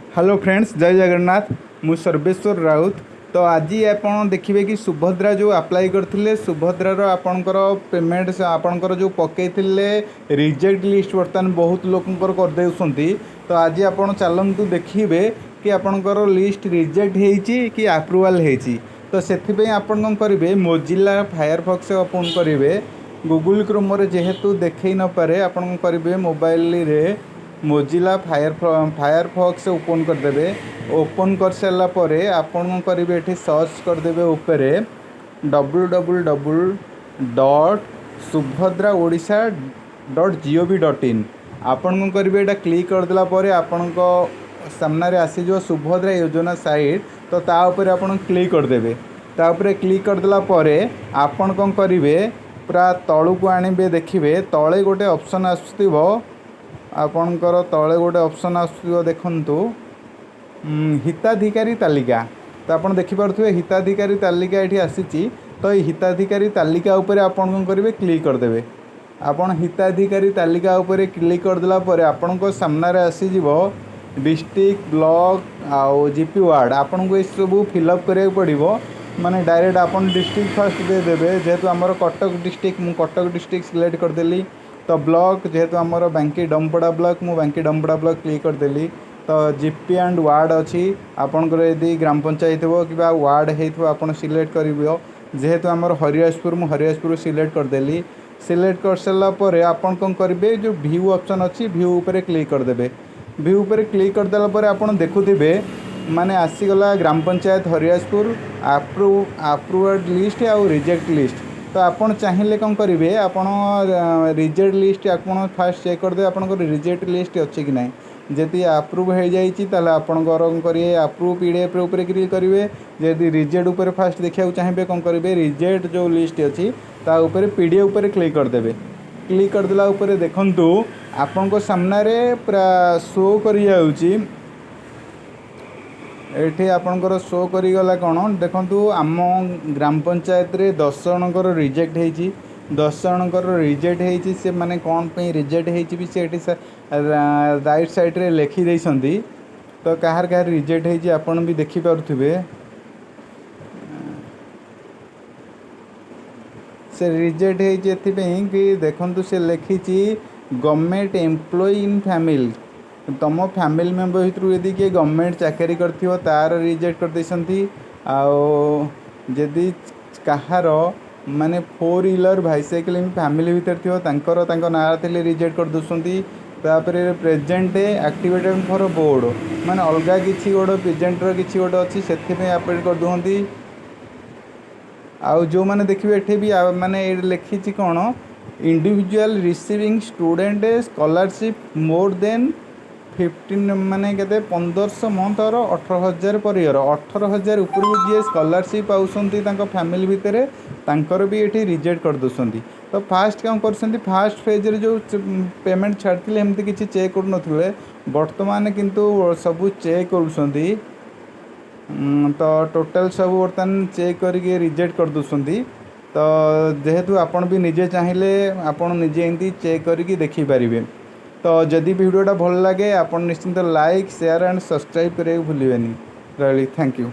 Hello friends, जय जगन्नाथ। मु सर्वेश्वर राउत। तो आज आप देखिए कि सुभद्रा जो अप्लाई करते सुभद्रार आपणकर पेमेंट आपणकर जो पकई रिजेक्ट लिस्ट बर्तमान बहुत लोकंर करदे। तो आज आप चलतु देखिए कि आपणकर लिस्ट रिजेक्ट होती कि अप्रूवाल होती। तो से आपन कौन करेंगे, मोजिला फायरफॉक्स ओपन करेंगे। गूगल क्रोम जेहेतु देखे न पारे आपन करेंगे मोबाइल रे मोजिला फायरफॉक्स ओपन करदे। ओपन कर सारापर आपन करेंगे ये सर्च करदे उपरे www.subhadraodisha.gov.in। आपन कौन करेंगे ये क्लिक करदेला आपण सामने आसीज सुभद्रा योजना साइट। तो ताऊपर आपन क्लिक करदे। ताऊपर क्लिक करदेला आपन कौन करेंगे पूरा तलू को आणवे। देखिए तले गोटे ऑप्शन आसुथिबो आपणकर तले गोटे ऑप्शन आसुथिबो देखंतु हिताधिकारी तालिका। तो आपन देखिपे हिताधिकारी तालिका ये आसी। तो ये हिताधिकारी तालिका उपरे आपन कौन करेंगे क्लिक करदे। आपन हिताधिकारी तालिका उपरे क्लिक करदेला आपण सामने आसीज डिस्ट्रिक्ट ब्लॉक आउ जीपी वार्ड। आपन को ये सब फिलअप करा पड़ो। माने डायरेक्ट आपन डिस्ट्रिक्ट फर्स्ट दे देबे। जेहेतु आमर कटक डिस्ट्रिक्ट मु कटक डिस्ट्रिक्ट सिलेक्ट करदेली। तो ब्लॉक जेहेतु आमर बांकी डंपड़ा ब्लॉक मु बांकी डंपड़ा ब्लॉक क्लिक करदेली। तो जीपी एंड वार्ड अच्छी आपंकर यदि ग्राम पंचायत हो कि वार्ड हो आप सिलेक्ट कर। जेहेतु आमर हरिराजपुर मु हरिराजपुर सिलेक्ट करदेली। सिलेक्ट कर सारापर आपन कौन करेंगे जो व्यू ऑप्शन अच्छी व्यू उपरे क्लिक करदे। व्यू उपरे क्लिक करदेला आपन देखुथिबे माने आसीगला ग्राम पंचायत हरिराजपुर अप्रूव्ड लिस्ट आउ रिजेक्ट लिस्ट। तो आपन चाहिए कौन करेंगे आपन रिजेक्ट लिस्ट आपन फास्ट चेक करदे आपन रिजेक्ट लिस्ट अच्छी कि ना। जदि अप्रूव हो जाइए आपंकर करेंगे अप्रूव पीडीएफ ऊपर क्लिक करेंगे। जदि रिजेक्ट ऊपर फास्ट देखा चाहिए कौन करेंगे रिजेक्ट जो लिस्ट अच्छी ताऊपर पीडीएफ ऊपर क्लिक करदे। क्लिक करदेला ऊपर देखंतु आपन सामने पूरा शो कर ये आपणकर शो करीगला कौन देखु आम ग्राम पंचायत रे 10 जनकर रिजेक्ट होती। 10 जनकर रिजेक्ट होती से माने कौन पे रिजेक्ट होती से राइट साइड रे लिखी देइछंती। तो कहार कहार रिजेक्ट होती आपन भी देखि पारुथिबे। से रिजेक्ट होती एथिपई कि देखंतु से लिखी गवर्नमेंट एम्प्लॉय इन फैमिली। तुम फैमिली मेम्बर भितर यदि किए गवर्नमेंट चाकरी कर तार रिजेक्ट कर देछंती। जदि कहार माने 4 व्हीलर बाइसाइकेल फैमिली भितर थी तांकर ना थे रिजेक्ट कर दूसरी। तापर प्रेजेंट एक्टिवेटेड फॉर बोर्ड माने अलग किसी गोटे प्रेजेंटर किसी गोटे अच्छी से अपडेट कर दूसरी। आउ जो मैंने देखिए ये भी माने लिखी कौन individual receiving student scholarship more than 15 माने के 1500 मंथ और 18,000 पर ईयर 18,000 ऊपर जी स्कॉलरशिप आउसंती फैमिली भितर तांकर भी ये रिजेक्ट कर दूसरी। तो फास्ट कौन कर फास्ट फेज रे जो पेमेंट छाड़ते एमती किसी चेक कर बर्तमान किंतु सब चेक कर। तो टोटल सब बर्तमान चेक करके रिजेक्ट कर दूसरी। तो जेहेतु आपन भी निजे चाहिए आपन निजे एमती चेक करके देखिपारे। तो जदि वीडियोटा भल लगे आप निश्चिंत लाइक शेयर एंड सब्सक्राइब करें भूलें। रही थैंक यू।